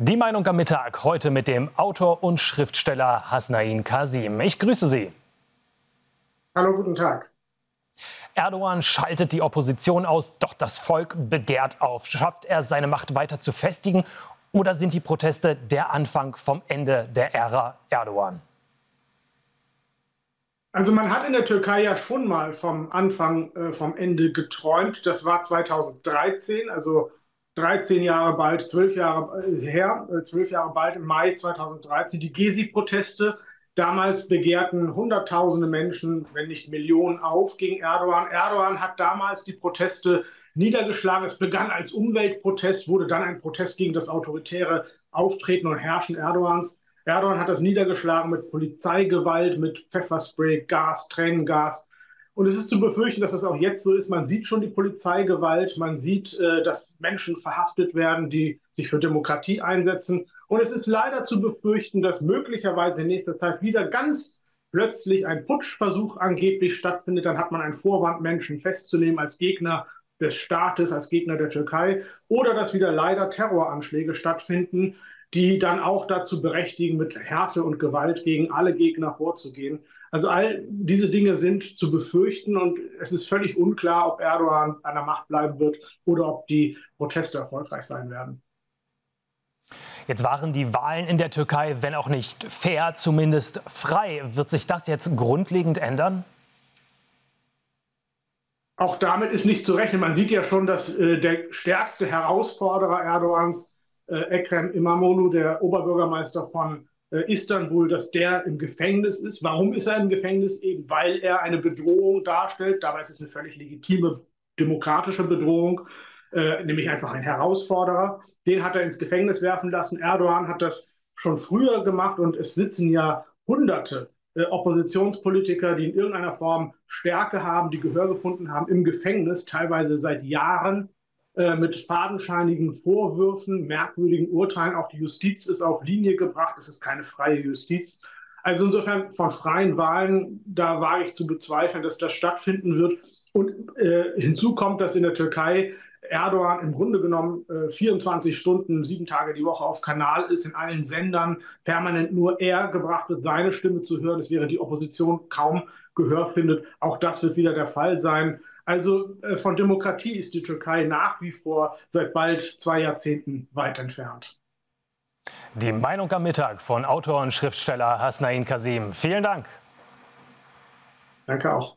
Die Meinung am Mittag, heute mit dem Autor und Schriftsteller Hasnain Kasim. Ich grüße Sie. Hallo, guten Tag. Erdogan schaltet die Opposition aus, doch das Volk begehrt auf. Schafft er seine Macht weiter zu festigen oder sind die Proteste der Anfang vom Ende der Ära Erdogan? Also man hat in der Türkei ja schon mal vom Anfang, vom Ende geträumt. Das war 2013, also 13 Jahre bald, 12 Jahre her, 12 Jahre bald im Mai 2013, die Gezi-Proteste. Damals begehrten Hunderttausende Menschen, wenn nicht Millionen, auf gegen Erdogan. Erdogan hat damals die Proteste niedergeschlagen. Es begann als Umweltprotest, wurde dann ein Protest gegen das autoritäre Auftreten und Herrschen Erdogans. Erdogan hat das niedergeschlagen mit Polizeigewalt, mit Pfefferspray, Gas, Tränengas. Und es ist zu befürchten, dass das auch jetzt so ist. Man sieht schon die Polizeigewalt, man sieht, dass Menschen verhaftet werden, die sich für Demokratie einsetzen. Und es ist leider zu befürchten, dass möglicherweise in nächster Zeit wieder ganz plötzlich ein Putschversuch angeblich stattfindet. Dann hat man einen Vorwand, Menschen festzunehmen als Gegner des Staates, als Gegner der Türkei. Oder dass wieder leider Terroranschläge stattfinden, die dann auch dazu berechtigen, mit Härte und Gewalt gegen alle Gegner vorzugehen. Also all diese Dinge sind zu befürchten und es ist völlig unklar, ob Erdogan an der Macht bleiben wird oder ob die Proteste erfolgreich sein werden. Jetzt waren die Wahlen in der Türkei, wenn auch nicht fair, zumindest frei. Wird sich das jetzt grundlegend ändern? Auch damit ist nicht zu rechnen. Man sieht ja schon, dass der stärkste Herausforderer Erdogans, Ekrem İmamoğlu, der Oberbürgermeister von Istanbul, dass der im Gefängnis ist. Warum ist er im Gefängnis? Eben weil er eine Bedrohung darstellt. Dabei ist es eine völlig legitime demokratische Bedrohung, nämlich einfach ein Herausforderer. Den hat er ins Gefängnis werfen lassen. Erdogan hat das schon früher gemacht und es sitzen ja Hunderte Oppositionspolitiker, die in irgendeiner Form Stärke haben, die Gehör gefunden haben, im Gefängnis, teilweise seit Jahren, mit fadenscheinigen Vorwürfen, merkwürdigen Urteilen. Auch die Justiz ist auf Linie gebracht. Es ist keine freie Justiz. Also insofern von freien Wahlen, da wage ich zu bezweifeln, dass das stattfinden wird. Und hinzu kommt, dass in der Türkei Erdogan im Grunde genommen 24 Stunden, 7 Tage die Woche auf Kanal ist, in allen Sendern permanent nur er gebracht wird, seine Stimme zu hören. Es während die Opposition kaum Gehör findet. Auch das wird wieder der Fall sein. Also von Demokratie ist die Türkei nach wie vor seit bald 2 Jahrzehnten weit entfernt. Die Meinung am Mittag von Autor und Schriftsteller Hasnain Kasim. Vielen Dank. Danke auch.